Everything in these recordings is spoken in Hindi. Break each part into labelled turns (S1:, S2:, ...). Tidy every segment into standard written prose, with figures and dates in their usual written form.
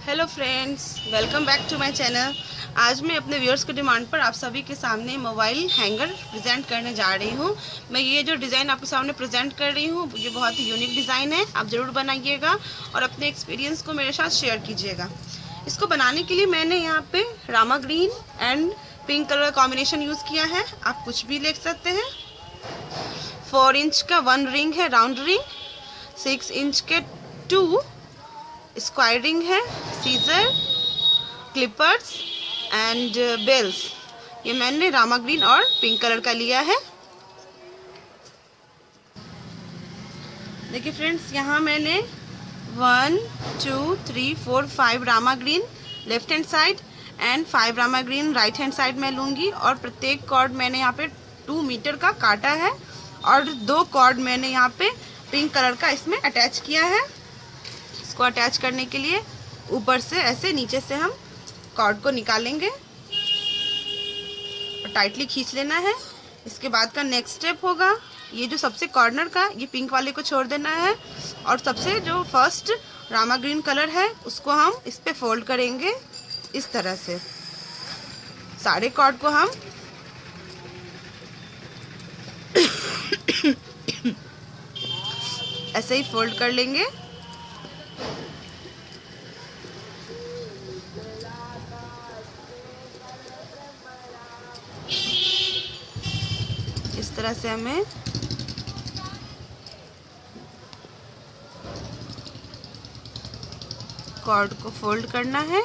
S1: Hello friends, welcome back to my channel. आज मैं अपने व्यूअर्स की डिमांड पर आप सभी के सामने मोबाइल हैंगर प्रेजेंट करने जा रही हूँ। मैं ये जो डिज़ाइन आपके सामने प्रेजेंट कर रही हूँ ये बहुत ही यूनिक डिज़ाइन है। आप ज़रूर बनाइएगा और अपने एक्सपीरियंस को मेरे साथ शेयर कीजिएगा। इसको बनाने के लिए मैंने यहाँ पे Rama green and pink colour का कॉम्बिनेशन यूज़ किया है। आप कुछ भी ले सकते हैं। 4 इंच का 1 रिंग है, राउंड रिंग। 6 इंच के 2 स्क्वायर रिंग है, सीजर, क्लिपर्स एंड बेल्स। ये मैंने रामा ग्रीन और पिंक कलर का लिया है। देखिए फ्रेंड्स, यहाँ मैंने 1 2 3 4 5 Rama green left hand side and 5 Rama green right hand side में लूँगी। और प्रत्येक कॉर्ड मैंने यहाँ पे 2 मीटर का काटा है और 2 कॉर्ड मैंने यहाँ पे पिंक कलर का इसमें अटैच किया है। इसको अटैच करने के लिए ऊपर से ऐसे नीचे से हम कॉर्ड को निकालेंगे और टाइटली खींच लेना है। इसके बाद का नेक्स्ट स्टेप होगा, ये जो सबसे कॉर्नर का ये पिंक वाले को छोड़ देना है और सबसे जो फर्स्ट रामा ग्रीन कलर है उसको हम इस पे फोल्ड करेंगे। इस तरह से सारे कॉर्ड को हम ऐसे ही फोल्ड कर लेंगे। इस तरह से हमें कॉर्ड को फोल्ड करना है।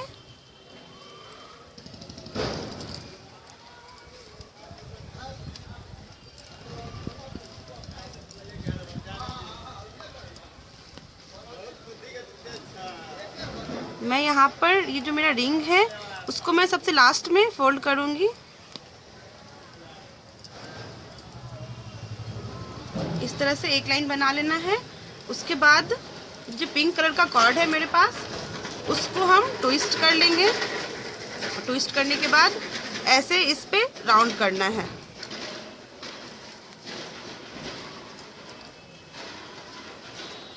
S1: मैं यहाँ पर ये जो मेरा रिंग है उसको मैं सबसे लास्ट में फोल्ड करूँगी। इस तरह से एक लाइन बना लेना है। उसके बाद जो पिंक कलर का कॉर्ड है मेरे पास उसको हम ट्विस्ट कर लेंगे। ट्विस्ट करने के बाद ऐसे इस पे राउंड करना है।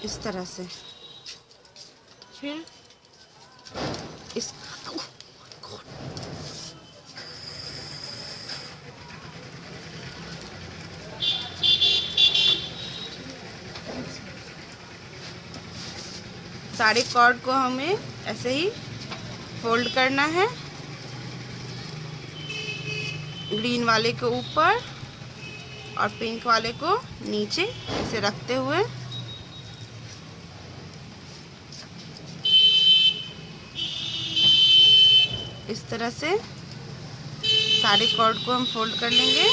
S1: इस तरह से फिर इस सारे कॉर्ड को हमें ऐसे ही फोल्ड करना है। ग्रीन वाले को ऊपर और पिंक वाले को नीचे ऐसे रखते हुए इस तरह से सारे कॉर्ड को हम फोल्ड कर लेंगे।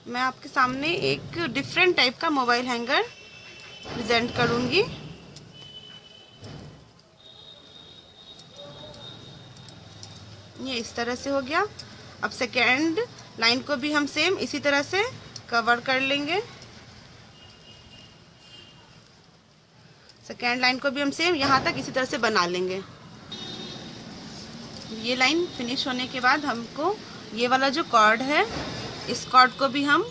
S1: मैं आपके सामने एक डिफरेंट टाइप का मोबाइल हैंगर प्रेजेंट करूंगी। ये इस तरह से हो गया। अब सेकेंड लाइन को भी हम सेम इसी तरह से कवर कर लेंगे। सेकेंड लाइन को भी हम सेम यहाँ तक इसी तरह से बना लेंगे। ये लाइन फिनिश होने के बाद हमको ये वाला जो कॉर्ड है इस कॉर्ड को भी हम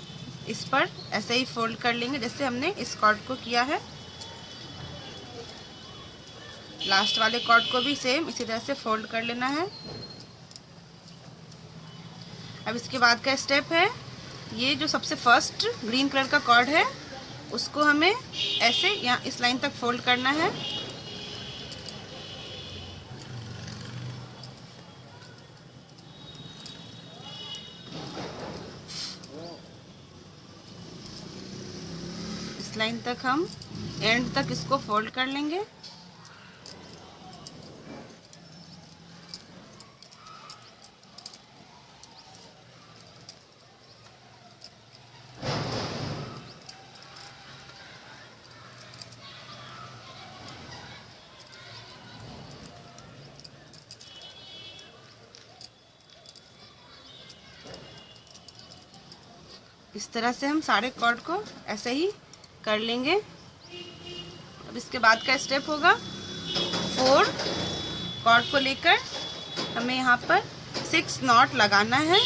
S1: इस पर ऐसे ही फोल्ड कर लेंगे जैसे हमने इस कॉर्ड को किया है। लास्ट वाले कॉर्ड को भी सेम इसी तरह से फोल्ड कर लेना है। अब इसके बाद का स्टेप है, ये जो सबसे फर्स्ट ग्रीन कलर का कॉर्ड है उसको हमें ऐसे यहाँ इस लाइन तक फोल्ड करना है। इस लाइन तक हम एंड तक इसको फोल्ड कर लेंगे। इस तरह से हम सारे कॉर्ड को ऐसे ही कर लेंगे। अब इसके बाद का स्टेप होगा 4 कॉर्ड को लेकर हमें यहाँ पर 6 नॉट लगाना है।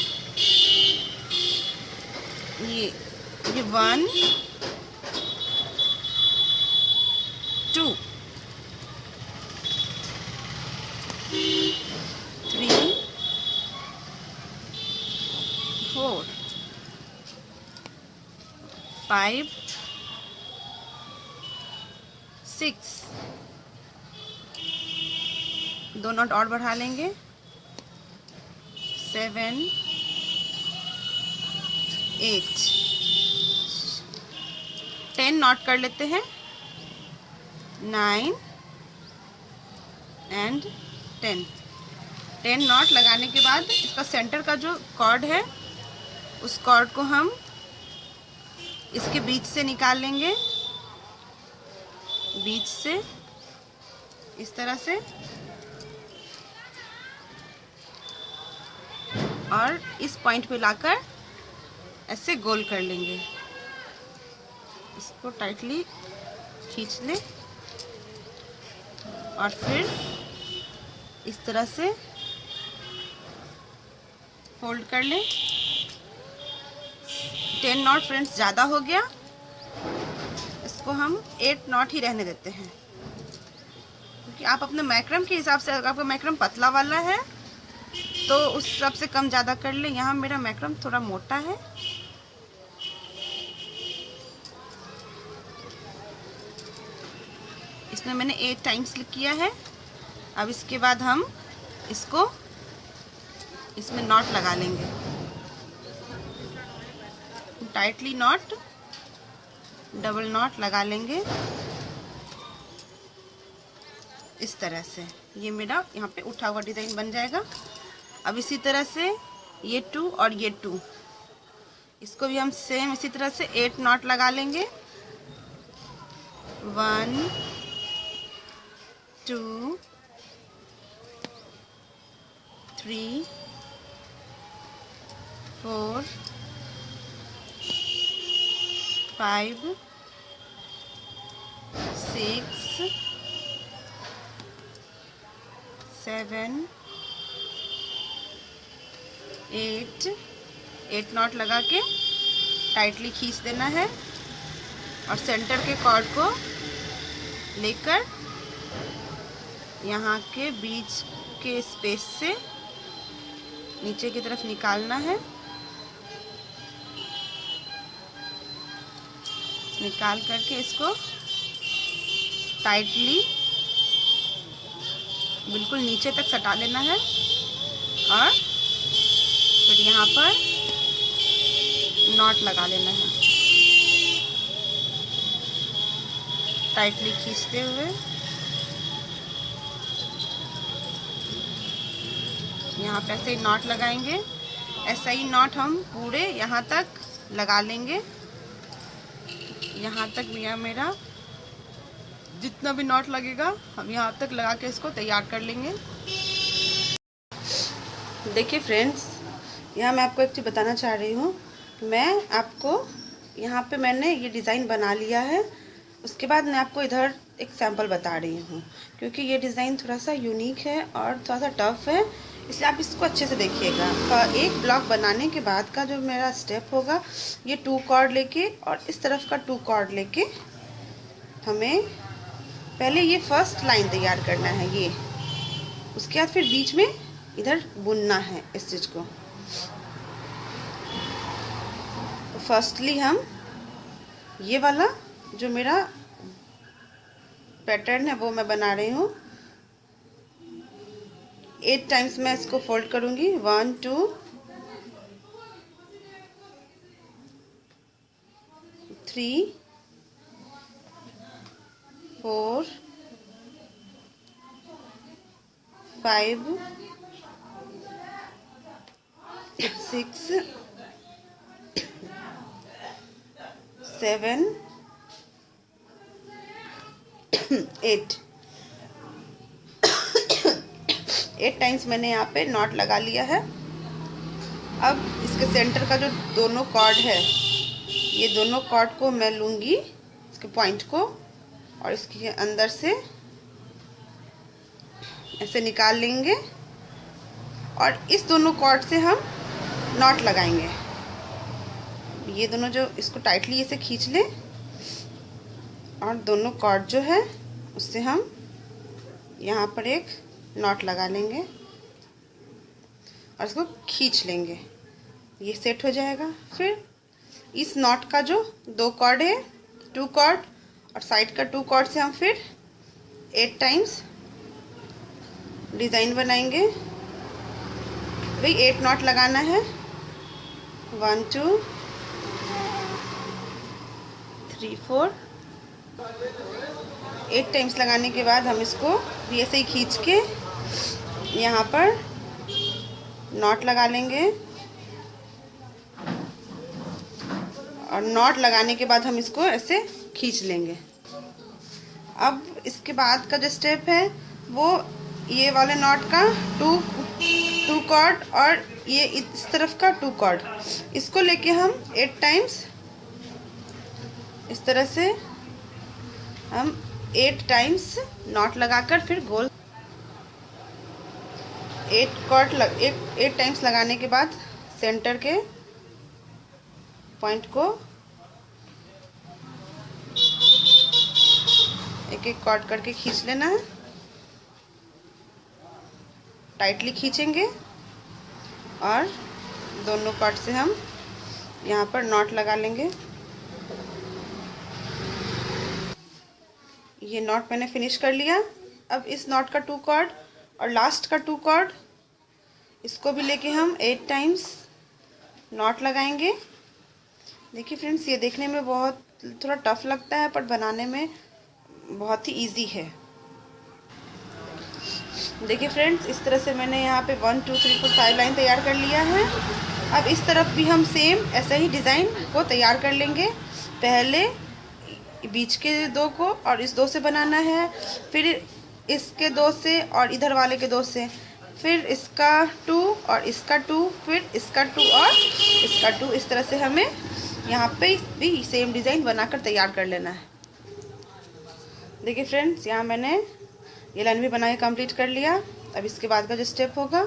S1: ये 1 2 3 4 5 6, 2 नॉट और बढ़ा लेंगे, 7 8 10 नॉट कर लेते हैं, 9 एंड 10 नॉट लगाने के बाद इसका सेंटर का जो कॉर्ड है उस कॉर्ड को हम इसके बीच से निकाल लेंगे, बीच से इस तरह से, और इस पॉइंट पे लाकर ऐसे गोल कर लेंगे। इसको टाइटली खींच लें और फिर इस तरह से फोल्ड कर लें। 10 नॉट फ्रेंड्स ज़्यादा हो गया, इसको हम 8 नॉट ही रहने देते हैं, क्योंकि आप अपने मैक्रम के हिसाब से, अगर आपका मैक्रम पतला वाला है तो उस हिसाब से कम ज़्यादा कर लें। यहाँ मेरा मैक्रम थोड़ा मोटा है, इसमें मैंने 8 टाइम्स किया है। अब इसके बाद हम इसको इसमें नॉट लगा लेंगे, टाइटली नॉट, डबल नॉट लगा लेंगे इस तरह से। ये मेरा यहाँ पे उठा हुआ डिज़ाइन बन जाएगा। अब इसी तरह से ये 2 और ये 2, इसको भी हम सेम इसी तरह से 8 नॉट लगा लेंगे। 1 2 3 4 5 6 7 8 नॉट लगा के टाइटली खींच देना है और सेंटर के कॉर्ड को लेकर यहाँ के बीच के स्पेस से नीचे की तरफ निकालना है। निकाल करके इसको टाइटली बिल्कुल नीचे तक सटा लेना है और फिर यहाँ पर नॉट लगा लेना है, टाइटली खींचते हुए। यहाँ पे ऐसे ही नॉट लगाएंगे, ऐसा ही नॉट हम पूरे यहाँ तक लगा लेंगे। यहाँ तक भी मेरा जितना भी नॉट लगेगा हम यहाँ तक लगा के इसको तैयार कर लेंगे। देखिए फ्रेंड्स, यहाँ मैं आपको एक चीज़ बताना चाह रही हूँ। मैं आपको यहाँ पे मैंने ये डिज़ाइन बना लिया है, उसके बाद मैं आपको इधर एक सैम्पल बता रही हूँ, क्योंकि ये डिज़ाइन थोड़ा सा यूनिक है और थोड़ा सा टफ है, इसलिए आप इसको अच्छे से देखिएगा। एक ब्लॉक बनाने के बाद का जो मेरा स्टेप होगा, ये 2 कॉर्ड लेके और इस तरफ का 2 कॉर्ड लेके हमें पहले ये फर्स्ट लाइन तैयार करना है ये, उसके बाद फिर बीच में इधर बुनना है इस चीज़ को। तो फर्स्टली हम ये वाला जो मेरा पैटर्न है वो मैं बना रही हूँ। 8 टाइम्स मैं इसको फोल्ड करूँगी, 1 2 3 4 5 6 7 8 टाइम्स मैंने यहाँ पे नॉट लगा लिया है। अब इसके सेंटर का जो दोनों कॉर्ड है, ये दोनों कॉर्ड को मैं लूँगी, इसके पॉइंट को, और इसके अंदर से ऐसे निकाल लेंगे और इस दोनों कॉर्ड से हम नॉट लगाएंगे। ये दोनों जो इसको टाइटली ऐसे खींच लें और दोनों कॉर्ड जो है उससे हम यहाँ पर एक नॉट लगा लेंगे और इसको खींच लेंगे। ये सेट हो जाएगा। फिर इस नॉट का जो दो कॉर्ड है, 2 कॉर्ड और साइड का 2 कॉर्ड से हम फिर 8 टाइम्स डिज़ाइन बनाएंगे। भाई 8 नॉट लगाना है, 1 2 3 4। 8 टाइम्स लगाने के बाद हम इसको भी ऐसे ही खींच के यहाँ पर नॉट लगा लेंगे और नॉट लगाने के बाद हम इसको ऐसे खींच लेंगे। अब इसके बाद का जो स्टेप है वो ये वाले नॉट का 2 कॉर्ड और ये इस तरफ का 2 कॉर्ड, इसको लेके हम 8 टाइम्स इस तरह से हम 8 टाइम्स नॉट लगाकर फिर गोल 8 टाइम्स लगाने के बाद सेंटर के पॉइंट को एक एक कॉर्ड करके खींच लेना है। टाइटली खींचेंगे और दोनों कॉर्ड से हम यहाँ पर नॉट लगा लेंगे। ये नॉट मैंने फिनिश कर लिया। अब इस नॉट का 2 कॉर्ड और लास्ट का 2 कॉर्ड, इसको भी लेके हम 8 टाइम्स नॉट लगाएंगे। देखिए फ्रेंड्स, ये देखने में बहुत थोड़ा टफ लगता है पर बनाने में बहुत ही इजी है। देखिए फ्रेंड्स, इस तरह से मैंने यहाँ पे 1 2 3 4 5 लाइन तैयार कर लिया है। अब इस तरफ भी हम सेम ऐसा ही डिज़ाइन को तैयार कर लेंगे। पहले बीच के 2 को और इस 2 से बनाना है, फिर इसके 2 से और इधर वाले के 2 से, फिर इसका 2 और इसका 2, फिर इसका 2 और इसका 2। इस तरह से हमें यहाँ पे भी सेम डिज़ाइन बनाकर तैयार कर लेना है। देखिए फ्रेंड्स, यहाँ मैंने ये लाइन भी बना के कंप्लीट कर लिया। अब इसके बाद का जो स्टेप होगा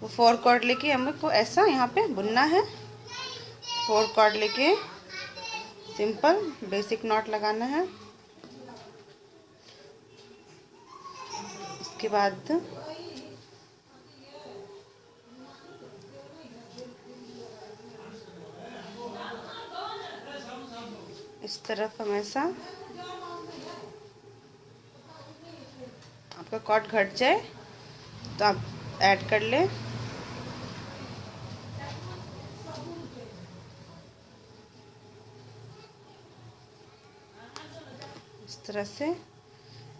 S1: वो 4 कॉर्ड लेके हमको ऐसा यहाँ पे बुनना है। 4 कॉर्ड लेके सिंपल बेसिक नॉट लगाना है। इसके बाद इस तरफ हमेशा आपका कॉर्ड घट जाए तो आप ऐड कर लें। इस तरह से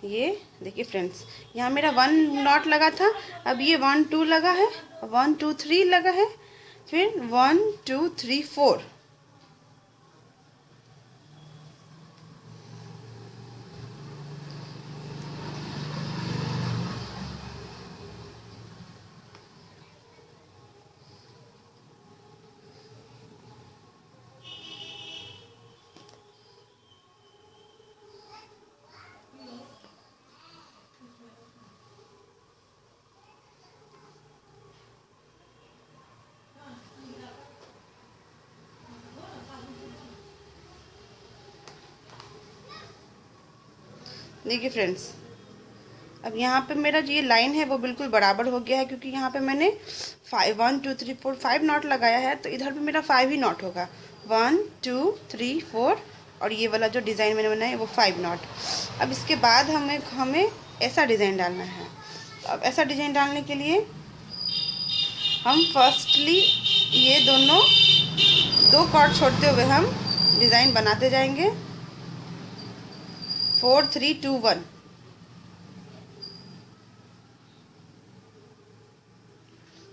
S1: ये देखिए फ्रेंड्स, यहाँ मेरा 1 नॉट लगा था, अब ये 1 2 लगा है, 1 2 3 लगा है, फिर 1 2 3 4। देखिए फ्रेंड्स, अब यहाँ पे मेरा जो ये लाइन है वो बिल्कुल बराबर हो गया है, क्योंकि यहाँ पे मैंने 1 2 3 4 5 नॉट लगाया है, तो इधर भी मेरा 5 ही नॉट होगा। 1 2 3 4 और ये वाला जो डिज़ाइन मैंने बनाया है वो 5 नॉट। अब इसके बाद हमें ऐसा डिज़ाइन डालना है। अब ऐसा डिज़ाइन डालने के लिए हम फर्स्टली ये दोनों 2 कॉर्ड छोड़ते हुए हम डिज़ाइन बनाते जाएंगे। 4 3 2 1।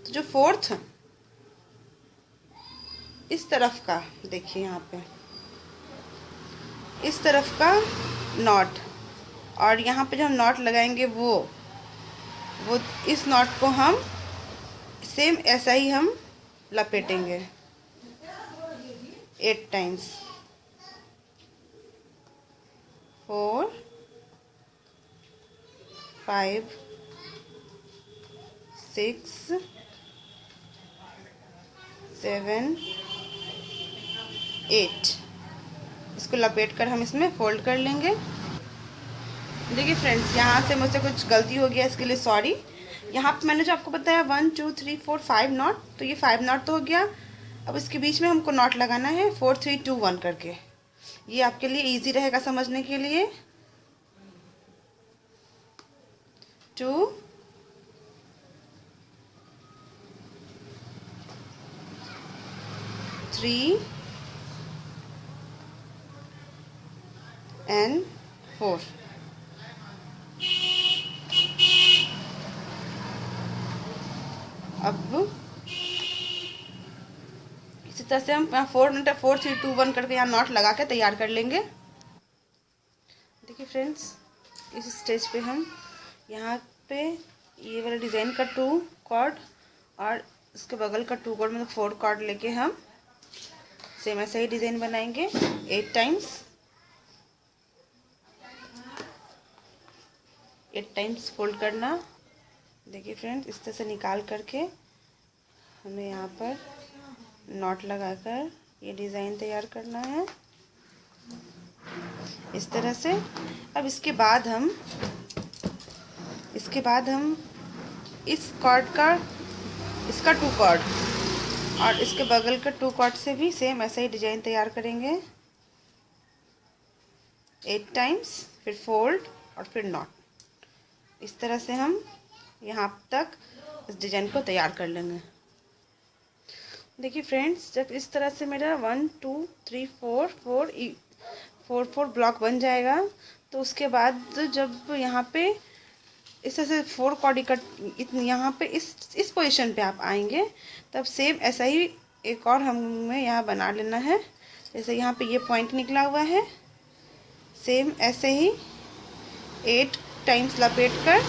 S1: तो जो 4th इस तरफ का, देखिए यहाँ पे इस तरफ का नॉट, और यहाँ पे जो हम नॉट लगाएंगे वो इस नॉट को हम सेम ऐसा ही हम लपेटेंगे 8 टाइम्स। 4 5 6 7 8। इसको लपेट कर हम इसमें फोल्ड कर लेंगे। देखिए फ्रेंड्स, यहाँ से मुझसे कुछ गलती हो गया, इसके लिए सॉरी। यहाँ पे मैंने जो आपको बताया 1 2 3 4 5 नॉट, तो ये 5 नॉट तो हो गया। अब इसके बीच में हमको नॉट लगाना है 4 3 2 1 करके। ये आपके लिए इजी रहेगा समझने के लिए। 2 3 and 4। अब इसी तरह से हम 4 3 2 1 करके यहाँ नॉट लगा के तैयार कर लेंगे। देखिए फ्रेंड्स, इस स्टेज पे हम यहाँ पे ये वाला डिज़ाइन का 2 कॉर्ड और इसके बगल का 2 कॉर्ड मतलब 4 कॉर्ड लेके हम सेम ऐसा ही डिज़ाइन बनाएंगे 8 टाइम्स फोल्ड करना। देखिए फ्रेंड्स, इस तरह से निकाल करके हमें यहाँ पर नॉट लगाकर ये डिज़ाइन तैयार करना है इस तरह से। अब इसके बाद हम इस कॉर्ड का इसका 2 कॉर्ड और इसके बगल का 2 कॉर्ड से भी सेम ऐसा ही डिज़ाइन तैयार करेंगे 8 टाइम्स, फिर फोल्ड और फिर नॉट। इस तरह से हम यहाँ तक इस डिज़ाइन को तैयार कर लेंगे। देखिए फ्रेंड्स, जब इस तरह से मेरा 1 2 3 4 ब्लॉक बन जाएगा, तो उसके बाद जब यहाँ पे इस तरह से 4 कॉर्ड यहाँ पे इस पोजीशन पे आप आएंगे, तब सेम ऐसा ही एक और हमें यहाँ बना लेना है। जैसे यहाँ पे ये पॉइंट निकला हुआ है, सेम ऐसे ही 8 टाइम्स लपेट कर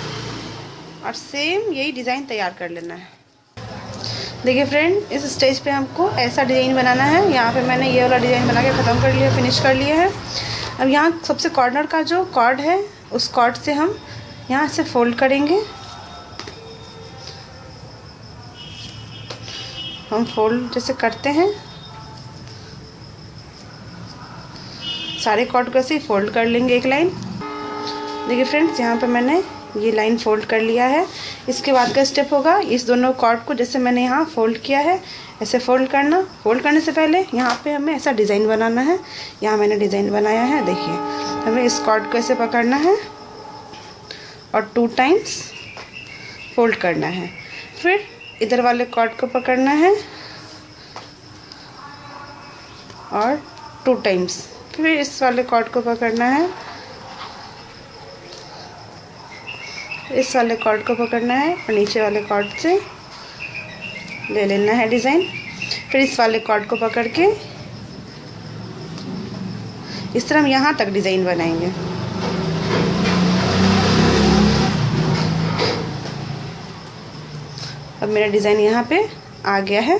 S1: और सेम यही डिज़ाइन तैयार कर लेना है। देखिए फ्रेंड, इस स्टेज पे हमको ऐसा डिज़ाइन बनाना है। यहाँ पे मैंने ये वाला डिज़ाइन बना के ख़त्म कर लिया, फिनिश कर लिया है। अब यहाँ सबसे कॉर्नर का जो कॉर्ड है, उस कॉर्ड से हम यहाँ से फोल्ड करेंगे। हम फोल्ड जैसे करते हैं, सारे कॉर्ड को ऐसे ही फोल्ड कर लेंगे एक लाइन। देखिए फ्रेंड्स, यहाँ पे मैंने ये लाइन फोल्ड कर लिया है। इसके बाद का स्टेप होगा, इस दोनों कॉर्ड को जैसे मैंने यहाँ फोल्ड किया है ऐसे फोल्ड करना। फोल्ड करने से पहले यहाँ पे हमें ऐसा डिज़ाइन बनाना है। यहाँ मैंने डिज़ाइन बनाया है, देखिए। हमें इस कॉर्ड को ऐसे पकड़ना है और 2 टाइम्स फोल्ड करना है। फिर इधर वाले कॉर्ड को पकड़ना है और 2 टाइम्स, फिर इस वाले कॉर्ड को पकड़ना है, इस वाले कॉर्ड को पकड़ना है और नीचे वाले कॉर्ड से ले लेना है डिज़ाइन। फिर इस वाले कॉर्ड को पकड़ के इस तरह हम यहाँ तक डिज़ाइन बनाएंगे। अब मेरा डिज़ाइन यहाँ पे आ गया है,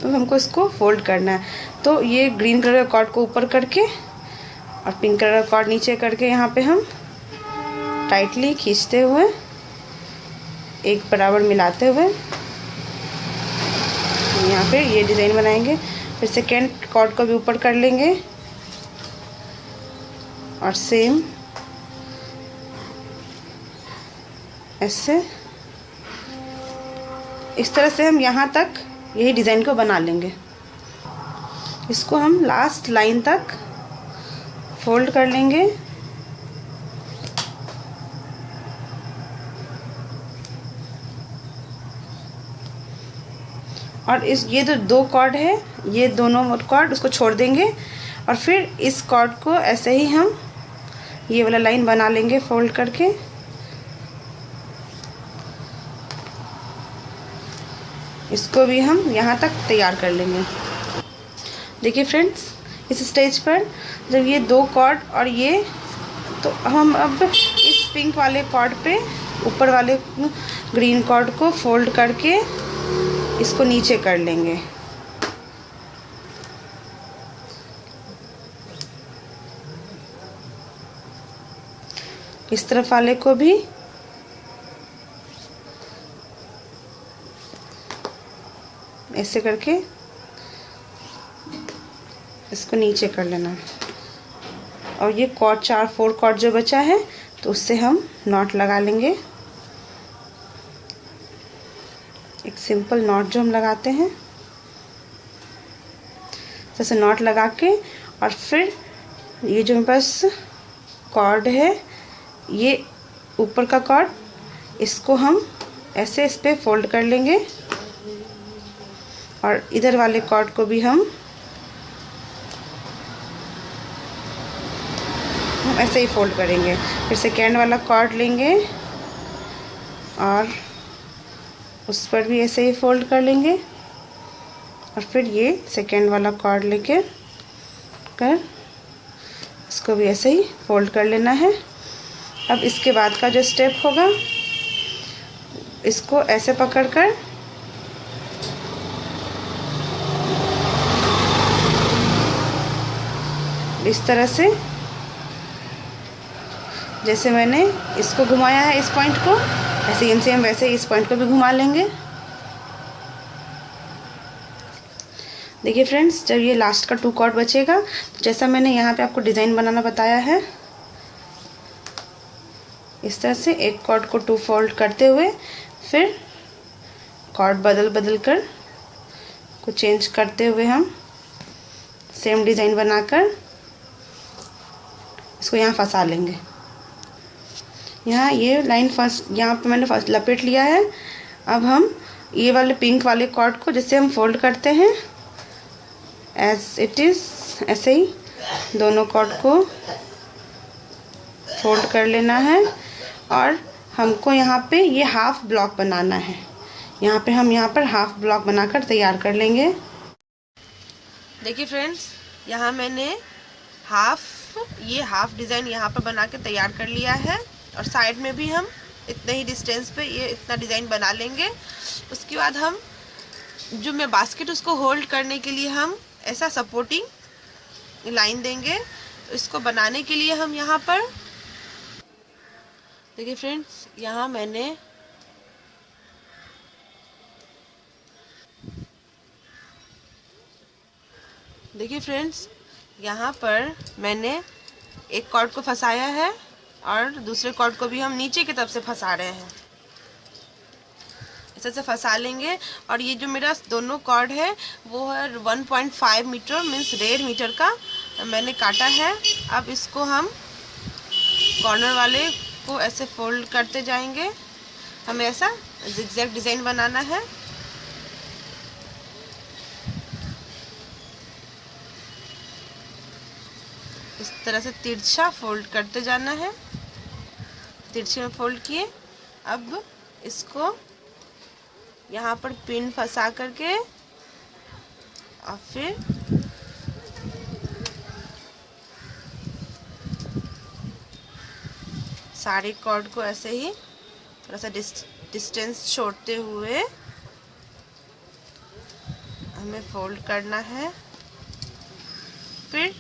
S1: तो हमको इसको फोल्ड करना है। तो ये ग्रीन कलर का कॉर्ड को ऊपर करके और पिंक कलर का कॉर्ड नीचे करके यहाँ पे हम टाइटली खींचते हुए एक बराबर मिलाते हुए यहाँ पे ये डिज़ाइन बनाएंगे। फिर सेकेंड कॉर्ड को भी ऊपर कर लेंगे और सेम ऐसे इस तरह से हम यहाँ तक यही डिज़ाइन को बना लेंगे। इसको हम लास्ट लाइन तक फोल्ड कर लेंगे और ये जो 2 कॉर्ड है, ये दोनों कॉर्ड उसको छोड़ देंगे और फिर इस कॉर्ड को ऐसे ही हम ये वाला लाइन बना लेंगे फोल्ड करके। इसको भी हम यहाँ तक तैयार कर लेंगे। देखिए फ्रेंड्स, इस स्टेज पर जब ये 2 कॉर्ड और ये, तो हम अब इस पिंक वाले कॉर्ड पे ऊपर वाले ग्रीन कॉर्ड को फोल्ड करके इसको नीचे कर लेंगे। इस तरफ वाले को भी ऐसे करके इसको नीचे कर लेना है। और ये कॉर्ड 4 कॉर्ड जो बचा है तो उससे हम नॉट लगा लेंगे। एक सिंपल नॉट जो हम लगाते हैं, जैसे नॉट लगा के और फिर ये जो मेरे पास कॉर्ड है, ये ऊपर का कॉर्ड, इसको हम ऐसे इस पे फोल्ड कर लेंगे और इधर वाले कॉर्ड को भी हम ऐसे ही फोल्ड करेंगे। फिर सेकेंड वाला कॉर्ड लेंगे और उस पर भी ऐसे ही फोल्ड कर लेंगे और फिर ये सेकेंड वाला कॉर्ड लेके कर इसको भी ऐसे ही फोल्ड कर लेना है। अब इसके बाद का जो स्टेप होगा, इसको ऐसे पकड़कर इस तरह से, जैसे मैंने इसको घुमाया है इस पॉइंट को, ऐसे ही सेम वैसे इस पॉइंट को भी घुमा लेंगे। देखिए फ्रेंड्स, जब ये लास्ट का 2 कॉर्ड बचेगा, तो जैसा मैंने यहाँ पे आपको डिज़ाइन बनाना बताया है, इस तरह से एक कॉर्ड को 2 फोल्ड करते हुए फिर कॉर्ड बदल कर को चेंज करते हुए हम सेम डिज़ाइन बनाकर इसको यहाँ फंसा लेंगे। यहाँ ये लाइन फर्स्ट, यहाँ पे मैंने फर्स्ट लपेट लिया है। अब हम ये वाले पिंक वाले कॉर्ड को जैसे हम फोल्ड करते हैं एज इट इज़, ऐसे ही दोनों कॉर्ड को फोल्ड कर लेना है और हमको यहाँ पे ये हाफ ब्लॉक बनाना है। यहाँ पे हम यहाँ पर हाफ ब्लॉक बनाकर तैयार कर लेंगे। देखिए फ्रेंड्स, यहाँ मैंने ये हाफ डिज़ाइन यहाँ पर बना के तैयार कर लिया है और साइड में भी हम इतने ही डिस्टेंस पे ये इतना डिज़ाइन बना लेंगे। उसके बाद हम जो मैं बास्केट उसको होल्ड करने के लिए हम ऐसा सपोर्टिंग लाइन देंगे। तो इसको बनाने के लिए हम यहाँ पर देखिए फ्रेंड्स, यहाँ मैंने एक कॉर्ड को फंसाया है और दूसरे कॉर्ड को भी हम नीचे की तरफ से फंसा रहे हैं। ऐसे से फंसा लेंगे और ये जो मेरा दोनों कॉर्ड है वो है 1.5 मीटर मीन्स 1.5 मीटर का मैंने काटा है। अब इसको हम कॉर्नर वाले को ऐसे फोल्ड करते जाएंगे। हमें ऐसा जिगजैग डिज़ाइन बनाना है। इस तरह से तिरछा फोल्ड करते जाना है। तिरछे में फोल्ड किए। अब इसको यहाँ पर पिन फंसा करके और फिर सारे कॉर्ड को ऐसे ही थोड़ा सा डिस्टेंस छोड़ते हुए हमें फोल्ड करना है। फिर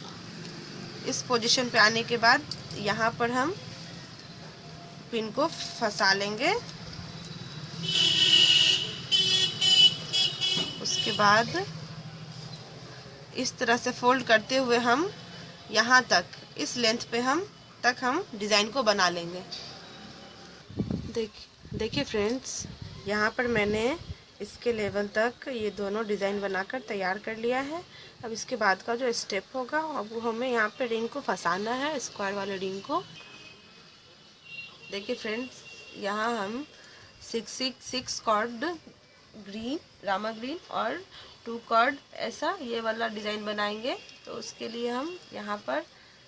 S1: इस पोजीशन पे आने के बाद यहाँ पर हम पिन को फंसा लेंगे। उसके बाद इस तरह से फोल्ड करते हुए हम यहाँ तक, इस लेंथ पे हम डिज़ाइन को बना लेंगे। देखिए फ्रेंड्स, यहाँ पर मैंने इसके लेवल तक ये दोनों डिज़ाइन बनाकर तैयार कर लिया है। अब इसके बाद का जो स्टेप होगा, अब वो हमें यहाँ पे रिंग को फंसाना है, स्क्वायर वाले रिंग को। देखिए फ्रेंड्स, यहाँ हम 6 कॉर्ड ग्रीन, रामा ग्रीन और 2 कॉर्ड ऐसा ये वाला डिज़ाइन बनाएंगे। तो उसके लिए हम यहाँ पर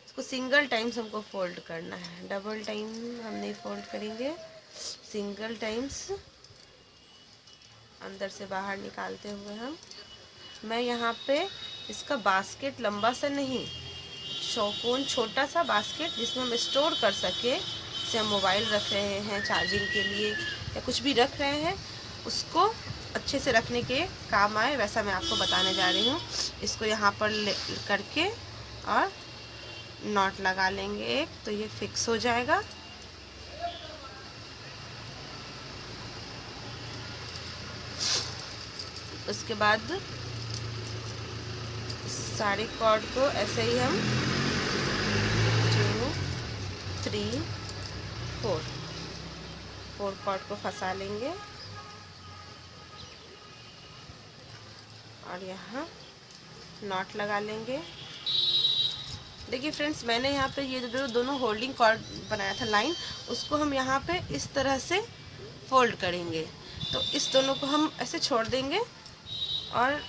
S1: इसको सिंगल टाइम्स हमको फोल्ड करना है, डबल टाइम हम नहीं फोल्ड करेंगे। सिंगल टाइम्स अंदर से बाहर निकालते हुए मैं यहाँ पे इसका बास्केट लंबा सा नहीं, चौकोन छोटा सा बास्केट जिसमें हम स्टोर कर सके, जैसे हम मोबाइल रख रहे हैं चार्जिंग के लिए या कुछ भी रख रहे हैं, उसको अच्छे से रखने के काम आए, वैसा मैं आपको बताने जा रही हूँ। इसको यहाँ पर करके और नॉट लगा लेंगे एक, तो ये फिक्स हो जाएगा। उसके बाद सारे कॉर्ड को ऐसे ही हम 2 3 4 कॉर्ड को फंसा लेंगे और यहाँ नॉट लगा लेंगे। देखिए फ्रेंड्स, मैंने यहाँ पे ये जो दोनों होल्डिंग कॉर्ड बनाया था लाइन, उसको हम यहाँ पे इस तरह से फोल्ड करेंगे। तो इस दोनों को हम ऐसे छोड़ देंगे और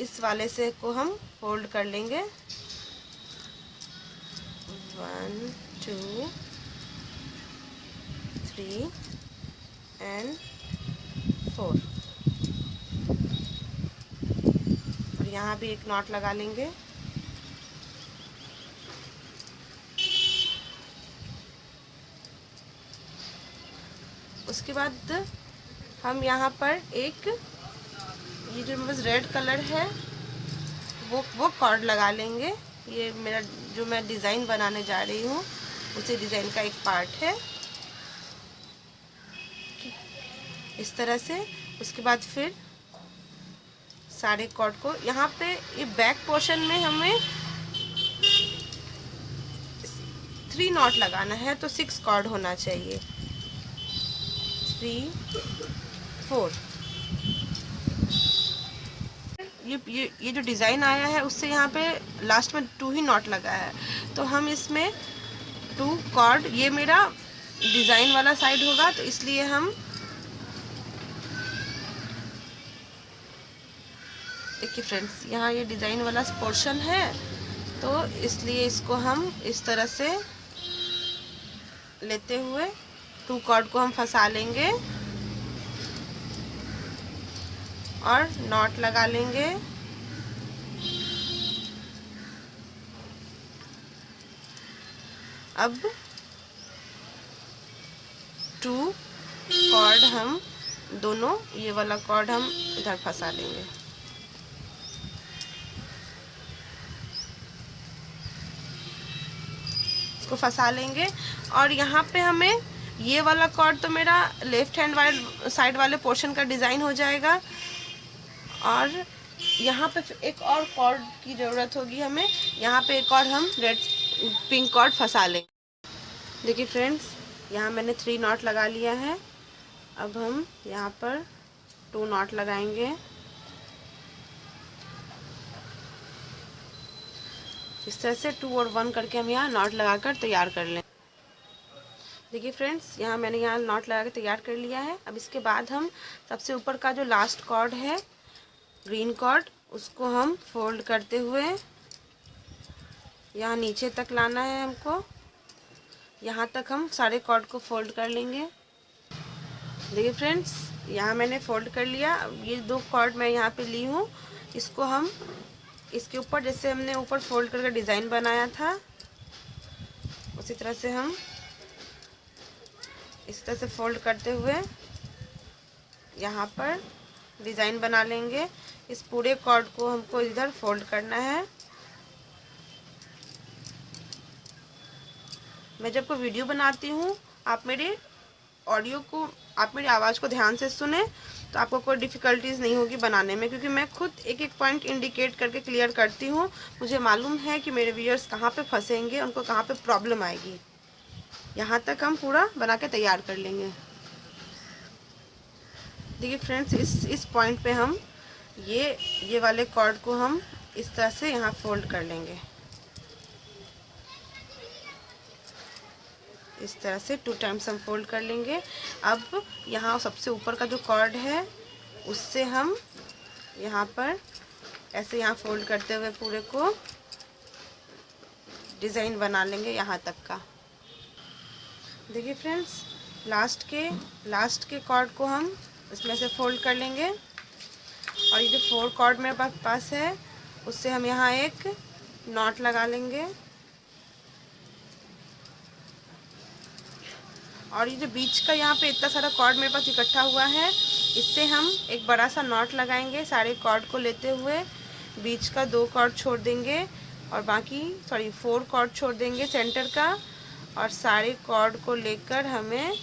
S1: इस वाले से को हम फोल्ड कर लेंगे। 1 2 3 and 4 और यहाँ भी एक नॉट लगा लेंगे। उसके बाद हम यहाँ पर एक ये जो बस रेड कलर है वो कॉर्ड लगा लेंगे। ये मेरा जो मैं डिज़ाइन बनाने जा रही हूँ उसी डिज़ाइन का एक पार्ट है, इस तरह से। उसके बाद फिर सारे कॉर्ड को यहाँ पे ये बैक पोर्शन में हमें 3 नॉट लगाना है, तो 6 कॉर्ड होना चाहिए। 3 4 ये जो डिज़ाइन आया है उससे यहाँ पे लास्ट में 2 ही नॉट लगा है, तो हम इसमें 2 कॉर्ड, ये मेरा डिज़ाइन वाला साइड होगा तो इसलिए हम देखिए फ्रेंड्स, यहाँ ये डिज़ाइन वाला पोर्शन है तो इसलिए इसको हम इस तरह से लेते हुए 2 कॉर्ड को हम फंसा लेंगे और नॉट लगा लेंगे। अब 2 कॉर्ड हम दोनों, ये वाला कॉर्ड हम इधर फंसा लेंगे। इसको फंसा लेंगे और यहाँ पे हमें ये वाला कॉर्ड तो मेरा लेफ्ट हैंड वाले साइड वाले पोर्शन का डिज़ाइन हो जाएगा और यहाँ पे एक और कॉर्ड की ज़रूरत होगी हमें। यहाँ पे एक और हम पिंक कॉर्ड फंसा लेंगे। देखिए फ्रेंड्स, यहाँ मैंने 3 नॉट लगा लिया है। अब हम यहाँ पर 2 नॉट लगाएंगे। इस तरह से 2 और 1 करके हम यहाँ नॉट लगाकर तैयार कर लें। देखिए फ्रेंड्स, यहाँ मैंने यहाँ नॉट लगा के तैयार कर लिया है। अब इसके बाद हम सबसे ऊपर का जो लास्ट कॉर्ड है ग्रीन कॉर्ड, उसको हम फोल्ड करते हुए यहाँ नीचे तक लाना है हमको। यहाँ तक हम सारे कॉर्ड को फोल्ड कर लेंगे। देखिए फ्रेंड्स, यहाँ मैंने फोल्ड कर लिया। ये 2 कॉर्ड मैं यहाँ पे ली हूँ, इसको हम इसके ऊपर जैसे हमने ऊपर फोल्ड करके डिज़ाइन बनाया था उसी तरह से हम इस तरह से फोल्ड करते हुए यहाँ पर डिज़ाइन बना लेंगे। इस पूरे कॉर्ड को हमको इधर फोल्ड करना है। मैं जब कोई वीडियो बनाती हूँ आप मेरी आवाज़ को ध्यान से सुने तो आपको कोई डिफ़िकल्टीज़ नहीं होगी बनाने में, क्योंकि मैं खुद एक एक पॉइंट इंडिकेट करके क्लियर करती हूँ। मुझे मालूम है कि मेरे व्यूअर्स कहाँ पे फंसेंगे, उनको कहाँ पे प्रॉब्लम आएगी। यहाँ तक हम पूरा बना के तैयार कर लेंगे। देखिए फ्रेंड्स, इस पॉइंट पे हम ये वाले कॉर्ड को हम इस तरह से यहाँ फोल्ड कर लेंगे। इस तरह से 2 टाइम्स हम फोल्ड कर लेंगे। अब यहाँ सबसे ऊपर का जो कॉर्ड है उससे हम यहाँ पर ऐसे यहाँ फोल्ड करते हुए पूरे को डिज़ाइन बना लेंगे यहाँ तक का। देखिए फ्रेंड्स, लास्ट के कॉर्ड को हम इसमें से फोल्ड कर लेंगे और ये जो 4 कॉर्ड मेरे पास है उससे हम यहाँ एक नॉट लगा लेंगे और ये जो बीच का यहाँ पे इतना सारा कॉर्ड मेरे पास इकट्ठा हुआ है, इससे हम एक बड़ा सा नॉट लगाएंगे। सारे कॉर्ड को लेते हुए बीच का 2 कॉर्ड छोड़ देंगे और बाकी 4 कॉर्ड छोड़ देंगे सेंटर का, और सारे कॉर्ड को लेकर हमें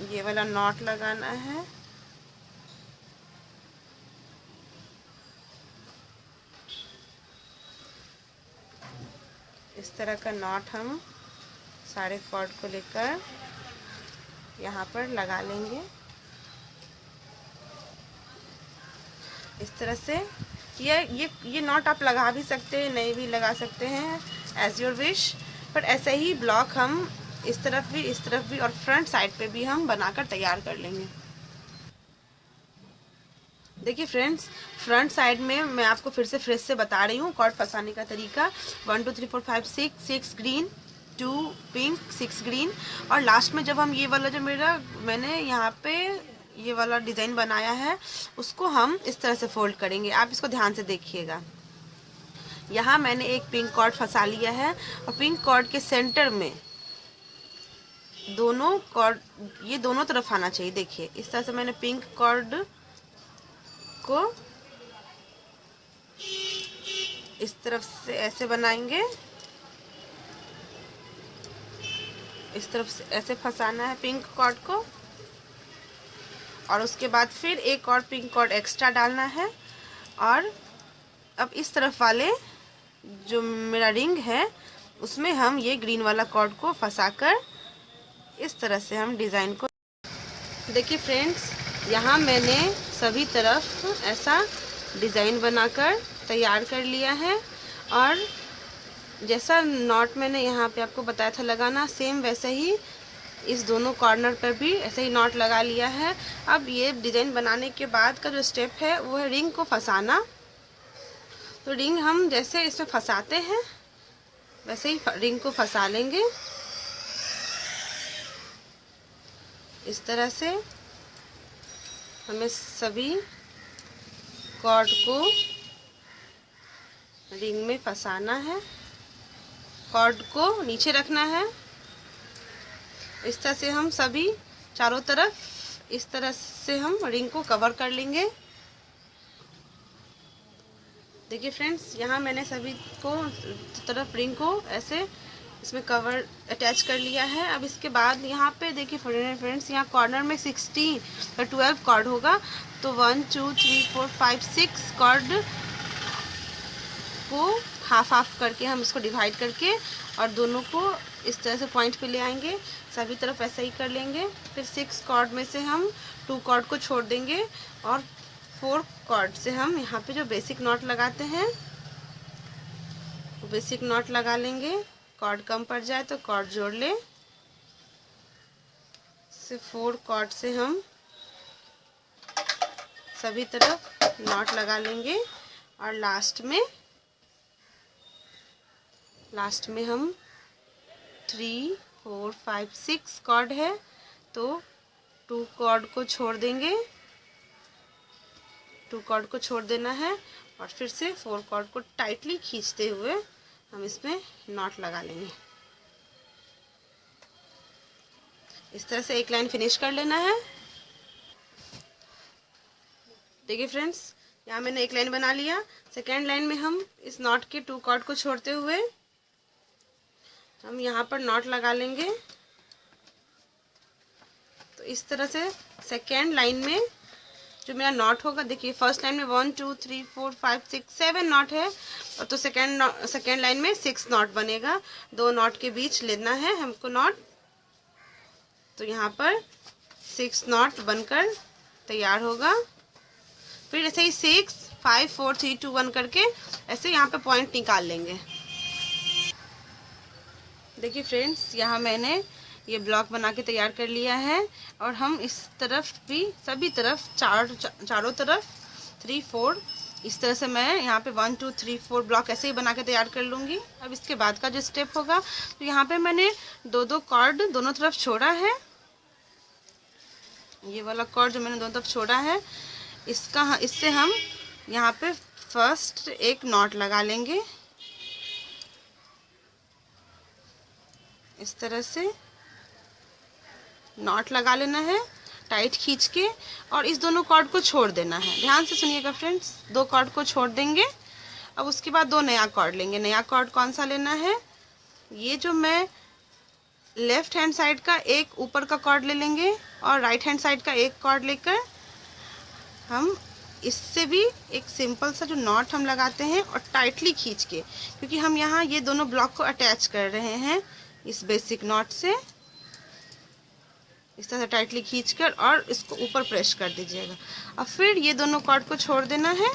S1: ये वाला नॉट लगाना है। इस तरह का नॉट हम सारे कॉर्ड को लेकर यहाँ पर लगा लेंगे। इस तरह से ये नॉट आप लगा भी सकते हैं, नहीं भी लगा सकते हैं, एज योर विश। पर ऐसे ही ब्लॉक हम इस तरफ भी और फ्रंट साइड पे भी हम बनाकर तैयार कर लेंगे। देखिए फ्रेंड्स, फ्रंट साइड में मैं आपको फिर से बता रही हूँ कॉर्ड फंसाने का तरीका। 1 2 3 4 5 6 ग्रीन, 2 पिंक, 6 ग्रीन, और लास्ट में जब हम ये वाला जो मैंने यहाँ पे ये वाला डिज़ाइन बनाया है उसको हम इस तरह से फोल्ड करेंगे। आप इसको ध्यान से देखिएगा। यहाँ मैंने एक पिंक कॉर्ड फंसा लिया है और पिंक कॉर्ड के सेंटर में दोनों कॉर्ड ये दोनों तरफ आना चाहिए। देखिए इस तरह से मैंने पिंक कॉर्ड को इस तरफ से ऐसे बनाएंगे, इस तरफ से ऐसे फंसाना है पिंक कॉर्ड को, और उसके बाद फिर एक और पिंक कॉर्ड एक्स्ट्रा डालना है। और अब इस तरफ वाले जो मेरा रिंग है उसमें हम ये ग्रीन वाला कॉर्ड को फंसाकर इस तरह से हम डिज़ाइन को। देखिए फ्रेंड्स, यहाँ मैंने सभी तरफ ऐसा डिज़ाइन बनाकर तैयार कर लिया है, और जैसा नॉट मैंने यहाँ पे आपको बताया था लगाना, सेम वैसे ही इस दोनों कॉर्नर पर भी ऐसे ही नॉट लगा लिया है। अब ये डिज़ाइन बनाने के बाद का जो स्टेप है वो है रिंग को फंसाना। तो रिंग हम जैसे इसमें फंसाते हैं वैसे ही रिंग को फंसा लेंगे। इस तरह से हमें सभी कॉर्ड को रिंग में फंसाना है, कॉर्ड को नीचे रखना है। इस तरह से हम सभी चारों तरफ इस तरह से हम रिंग को कवर कर लेंगे। देखिए फ्रेंड्स, यहाँ मैंने सभी को तरफ रिंग को ऐसे इसमें कवर अटैच कर लिया है। अब इसके बाद यहाँ पे देखिए फ्रेंड्स, यहाँ कॉर्नर में 12 कॉर्ड होगा, तो 1 2 3 4 5 6 कॉर्ड को हाफ करके हम इसको डिवाइड करके और दोनों को इस तरह से पॉइंट पे ले आएंगे। सभी तरफ ऐसा ही कर लेंगे। फिर 6 कॉर्ड में से हम 2 कॉर्ड को छोड़ देंगे और 4 कॉर्ड से हम यहाँ पे जो बेसिक नॉट लगाते हैं वो बेसिक नॉट लगा लेंगे। कॉर्ड कम पड़ जाए तो कॉर्ड जोड़ ले। 4 कॉर्ड से हम सभी तरफ नॉट लगा लेंगे और लास्ट में हम 3 4 5 6 कॉर्ड है तो 2 कॉर्ड को छोड़ देंगे, 2 कॉर्ड को छोड़ देना है और फिर से 4 कॉर्ड को टाइटली खींचते हुए हम इसमें नॉट लगा लेंगे। इस तरह से एक लाइन फिनिश कर लेना है। देखिए फ्रेंड्स, यहाँ मैंने एक लाइन बना लिया। सेकेंड लाइन में हम इस नॉट के 2 कॉर्ड को छोड़ते हुए हम यहाँ पर नॉट लगा लेंगे। तो इस तरह से सेकेंड लाइन में जो मेरा नॉट होगा, देखिए फर्स्ट लाइन में 1 2 3 4 5 6 7 नॉट है और तो सेकेंड लाइन में 6 नॉट बनेगा। 2 नॉट के बीच लेना है हमको नॉट, तो यहाँ पर 6 नॉट बनकर तैयार होगा। फिर ऐसे ही 6 5 4 3 2 1 करके ऐसे यहाँ पे पॉइंट निकाल लेंगे। देखिए फ्रेंड्स, यहाँ मैंने ये ब्लॉक बना के तैयार कर लिया है और हम इस तरफ भी सभी तरफ चारों तरफ 3 4 इस तरह से मैं यहाँ पे 1 2 3 4 ब्लॉक ऐसे ही बना के तैयार कर लूँगी। अब इसके बाद का जो स्टेप होगा, तो यहाँ पे मैंने 2 कॉर्ड दोनों तरफ छोड़ा है। ये वाला कॉर्ड जो मैंने दोनों तरफ छोड़ा है, इससे हम यहाँ पे फर्स्ट एक नॉट लगा लेंगे। इस तरह से नॉट लगा लेना है टाइट खींच के और इस दोनों कॉर्ड को छोड़ देना है। ध्यान से सुनिएगा फ्रेंड्स, 2 कॉर्ड को छोड़ देंगे। अब उसके बाद 2 नया कॉर्ड लेंगे। नया कॉर्ड कौन सा लेना है? ये जो मैं लेफ्ट हैंड साइड का एक ऊपर का कॉर्ड ले लेंगे और राइट हैंड साइड का एक कॉर्ड लेकर हम इससे भी एक सिंपल सा जो नॉट हम लगाते हैं और टाइटली खींच के, क्योंकि हम यहाँ ये दोनों ब्लॉक को अटैच कर रहे हैं इस बेसिक नॉट से, इस तरह से टाइटली खींचकर और इसको ऊपर प्रेस कर दीजिएगा। अब फिर ये दोनों कॉर्ड को छोड़ देना है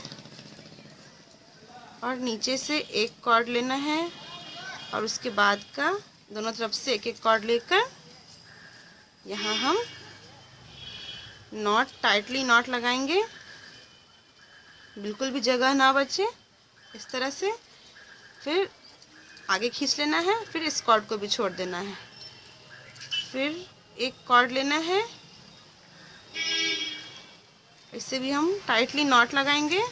S1: और नीचे से एक कॉर्ड लेना है और उसके बाद का दोनों तरफ से एक एक कॉर्ड लेकर यहाँ हम नॉट टाइटली नॉट लगाएंगे, बिल्कुल भी जगह ना बचे, इस तरह से। फिर आगे खींच लेना है, फिर इस कॉर्ड को भी छोड़ देना है, फिर एक कॉर्ड लेना है, इससे भी हम टाइटली नॉट लगाएंगे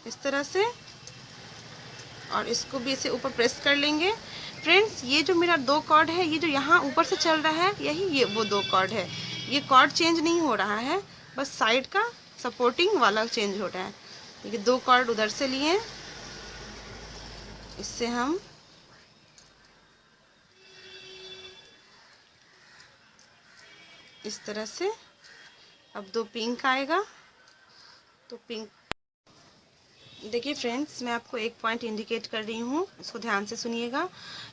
S1: इस तरह से और इसको भी इसे ऊपर प्रेस कर लेंगे। फ्रेंड्स, ये जो मेरा दो कॉर्ड है, ये जो यहाँ ऊपर से चल रहा है, यही ये वो दो कॉर्ड है। ये कॉर्ड चेंज नहीं हो रहा है, बस साइड का सपोर्टिंग वाला चेंज हो रहा है। ये दो कॉर्ड उधर से लिए, इससे हम इस तरह से, अब दो पिंक आएगा तो पिंक। देखिए फ्रेंड्स, मैं आपको एक पॉइंट इंडिकेट कर रही हूँ, इसको ध्यान से सुनिएगा।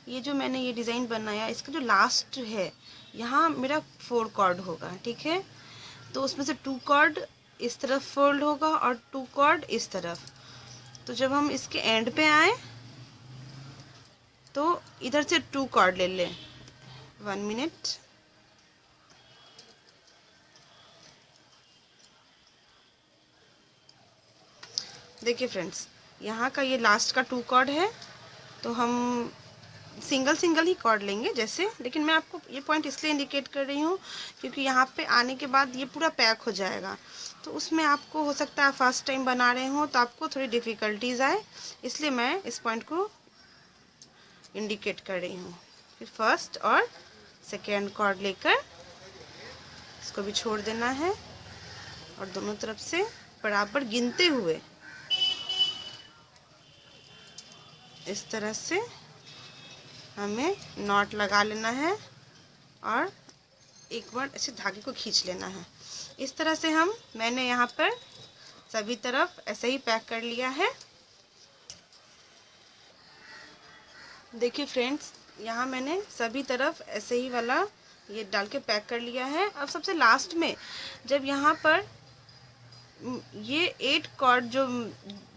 S1: ये जो मैंने ये डिज़ाइन बनाया, इसका जो लास्ट है यहाँ मेरा 4 कॉर्ड होगा, ठीक है। तो उसमें से 2 कॉर्ड इस तरफ फोल्ड होगा और 2 कॉर्ड इस तरफ। तो जब हम इसके एंड पे आए तो इधर से 2 कॉर्ड ले लें। 1 मिनट। देखिए फ्रेंड्स, यहाँ का ये लास्ट का 2 कॉर्ड है, तो हम सिंगल सिंगल ही कॉर्ड लेंगे जैसे। लेकिन मैं आपको ये पॉइंट इसलिए इंडिकेट कर रही हूँ क्योंकि यहाँ पे आने के बाद ये पूरा पैक हो जाएगा, तो उसमें आपको हो सकता है फर्स्ट टाइम बना रहे हो तो आपको थोड़ी डिफ़िकल्टीज आए, इसलिए मैं इस पॉइंट को इंडिकेट कर रही हूँ। फिर फर्स्ट और सेकेंड कॉर्ड लेकर इसको भी छोड़ देना है और दोनों तरफ से बराबर गिनते हुए इस तरह से हमें नॉट लगा लेना है और एक बार ऐसे धागे को खींच लेना है। इस तरह से मैंने यहाँ पर सभी तरफ ऐसे ही पैक कर लिया है। देखिए फ्रेंड्स, यहाँ मैंने सभी तरफ ऐसे ही वाला ये डाल के पैक कर लिया है। अब सबसे लास्ट में जब यहाँ पर ये 8 कॉर्ड जो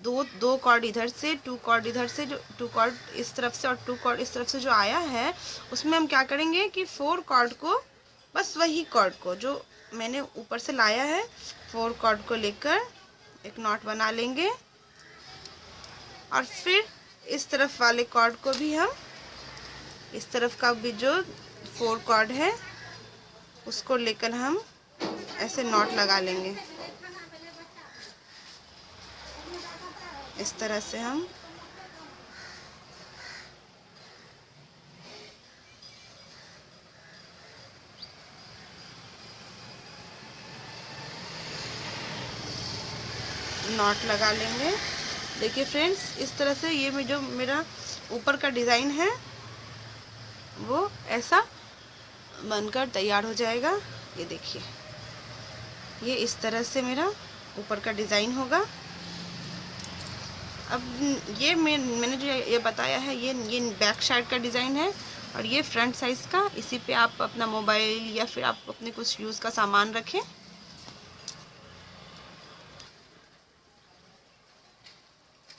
S1: दो कॉर्ड इधर से, 2 कॉर्ड इधर से, जो 2 कॉर्ड इस तरफ से और 2 कॉर्ड इस तरफ से जो आया है, उसमें हम क्या करेंगे कि 4 कॉर्ड को, बस वही कॉर्ड को जो मैंने ऊपर से लाया है, 4 कॉर्ड को लेकर एक नॉट बना लेंगे और फिर इस तरफ वाले कॉर्ड को भी हम, इस तरफ का भी जो 4 कॉर्ड है उसको लेकर हम ऐसे नॉट लगा लेंगे। इस तरह से हम नॉट लगा लेंगे। देखिए फ्रेंड्स, इस तरह से ये जो मेरा ऊपर का डिज़ाइन है वो ऐसा बनकर तैयार हो जाएगा। ये देखिए, ये इस तरह से मेरा ऊपर का डिज़ाइन होगा। अब ये मैंने जो ये बताया है, ये बैक साइड का डिज़ाइन है और ये फ्रंट साइज़ का। इसी पे आप अपना मोबाइल या फिर आप अपने कुछ यूज़ का सामान रखें।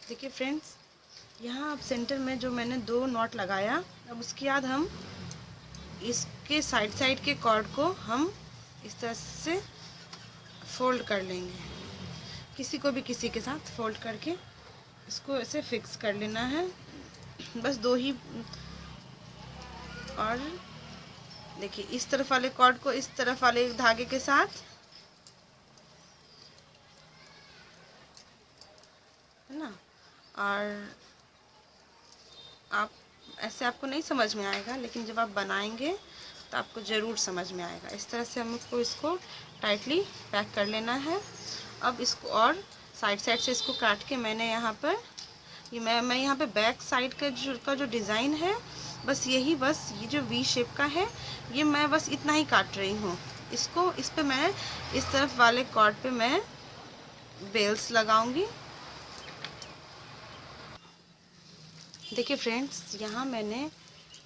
S1: देखिए फ्रेंड्स, यहाँ आप सेंटर में जो मैंने 2 नॉट लगाया, अब उसके बाद हम इसके साइड के कॉर्ड को हम इस तरह से फोल्ड कर लेंगे, किसी को भी किसी के साथ फोल्ड करके इसको ऐसे फिक्स कर लेना है। बस 2 ही। और देखिए, इस तरफ वाले कॉर्ड को इस तरफ वाले धागे के साथ, है ना। और आप ऐसे आपको नहीं समझ में आएगा, लेकिन जब आप बनाएंगे तो आपको ज़रूर समझ में आएगा। इस तरह से हमको इसको टाइटली पैक कर लेना है। अब इसको और साइड से इसको काट के मैंने यहाँ पर मैं यहाँ पे बैक साइड का जो डिज़ाइन है बस यही, बस ये जो वी शेप का है ये मैं बस इतना ही काट रही हूँ। इसको इस पे मैं इस तरफ वाले कॉर्ड पे मैं बेल्स लगाऊंगी। देखिए फ्रेंड्स, यहाँ मैंने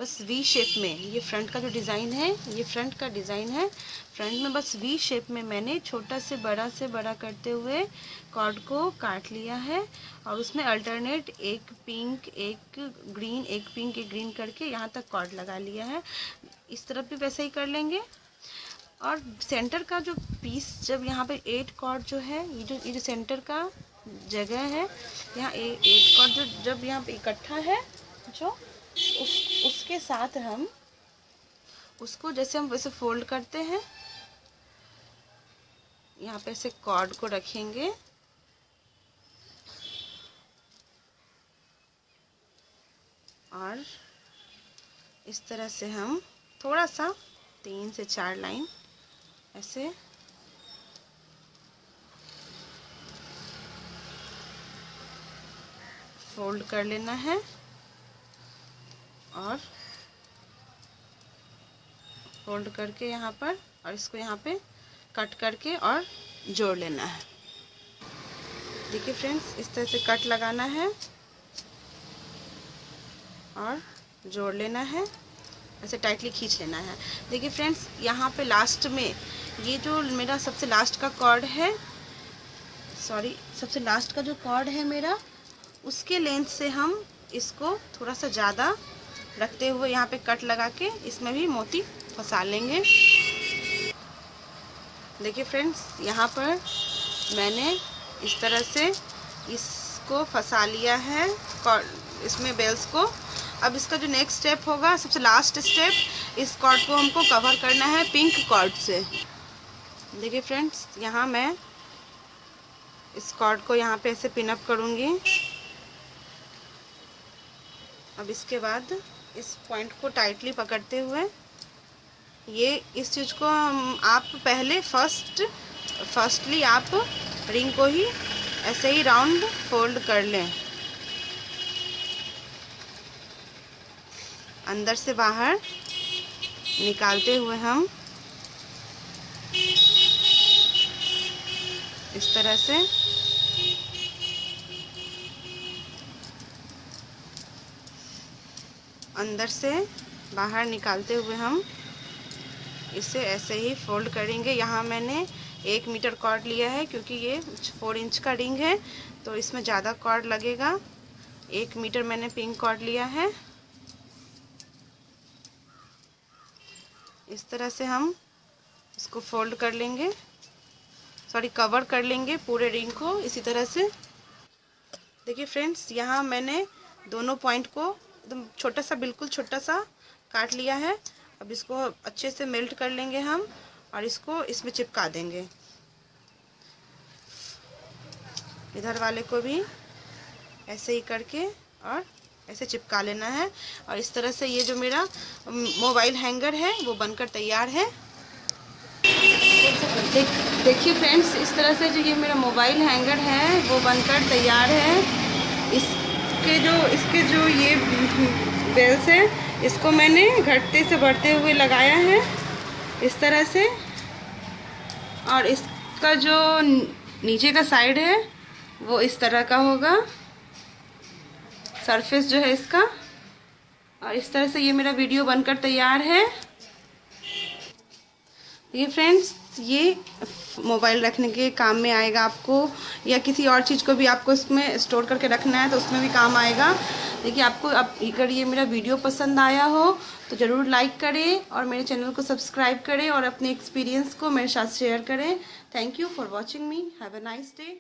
S1: बस वी शेप में, ये फ्रंट का जो डिज़ाइन है, ये फ्रंट का डिज़ाइन है, फ्रंट में बस वी शेप में मैंने छोटा से बड़ा करते हुए कॉर्ड को काट लिया है और उसमें अल्टरनेट एक पिंक एक ग्रीन, एक पिंक एक ग्रीन करके यहाँ तक कॉर्ड लगा लिया है। इस तरफ भी वैसे ही कर लेंगे। और सेंटर का जो पीस, जब यहाँ पे 8 कॉर्ड जो है, ये जो सेंटर का जगह है, यहाँ 8 कॉर्ड जब यहाँ पे इकट्ठा है, जो उसके साथ हम उसको जैसे हम वैसे फोल्ड करते हैं, यहाँ पे ऐसे कॉर्ड को रखेंगे और इस तरह से हम थोड़ा सा 3 से 4 लाइन ऐसे फोल्ड कर लेना है और फोल्ड करके यहाँ पर, और इसको यहाँ पे कट करके और जोड़ लेना है। देखिए फ्रेंड्स, इस तरह से कट लगाना है और जोड़ लेना है, ऐसे टाइटली खींच लेना है। देखिए फ्रेंड्स, यहाँ पे लास्ट में ये जो मेरा सबसे लास्ट का कॉर्ड है, सबसे लास्ट का जो कॉर्ड है मेरा, उसके लेंथ से हम इसको थोड़ा सा ज़्यादा रखते हुए यहाँ पे कट लगा के इसमें भी मोती फंसा लेंगे। देखिए फ्रेंड्स, यहाँ पर मैंने इस तरह से इसको फंसा लिया है इसमें बेल्स को। अब इसका जो नेक्स्ट स्टेप होगा, सबसे लास्ट स्टेप, इस कॉर्ड को हमको कवर करना है पिंक कॉर्ड से। देखिए फ्रेंड्स, यहाँ मैं इस कॉर्ड को यहाँ पे ऐसे पिन अप करूँगी। अब इसके बाद इस पॉइंट को टाइटली पकड़ते हुए ये इस चीज़ को आप पहले फर्स्टली आप रिंग को ही ऐसे ही राउंड फोल्ड कर लें, अंदर से बाहर निकालते हुए हम इस तरह से अंदर से बाहर निकालते हुए हम इसे ऐसे ही फोल्ड करेंगे। यहाँ मैंने 1 मीटर कॉर्ड लिया है क्योंकि ये 4 इंच का रिंग है तो इसमें ज़्यादा कॉर्ड लगेगा। 1 मीटर मैंने पिंक कॉर्ड लिया है। इस तरह से हम इसको फोल्ड कर लेंगे, कवर कर लेंगे पूरे रिंग को इसी तरह से। देखिए फ्रेंड्स, यहाँ मैंने दोनों पॉइंट को एकदम छोटा सा, बिल्कुल छोटा सा काट लिया है। अब इसको अच्छे से मेल्ट कर लेंगे हम और इसको इसमें चिपका देंगे। इधर वाले को भी ऐसे ही करके और ऐसे चिपका लेना है और इस तरह से ये जो मेरा मोबाइल हैंगर है वो बनकर तैयार है। देखिए फ्रेंड्स, इस तरह से जो ये मेरा मोबाइल हैंगर है वो बनकर तैयार है। इसके जो ये बेल्स है, इसको मैंने घटते से बढ़ते हुए लगाया है इस तरह से, और इसका जो नीचे का साइड है वो इस तरह का होगा, सरफेस जो है इसका। और इस तरह से ये मेरा वीडियो बनकर तैयार है। ये फ्रेंड्स, ये मोबाइल रखने के काम में आएगा आपको, या किसी और चीज़ को भी आपको इसमें स्टोर करके रखना है तो उसमें भी काम आएगा। देखिए, आपको अगर ये मेरा वीडियो पसंद आया हो तो ज़रूर लाइक करें और मेरे चैनल को सब्सक्राइब करें और अपने एक्सपीरियंस को मेरे साथ शेयर करें। Thank you for watching me. Have a nice day.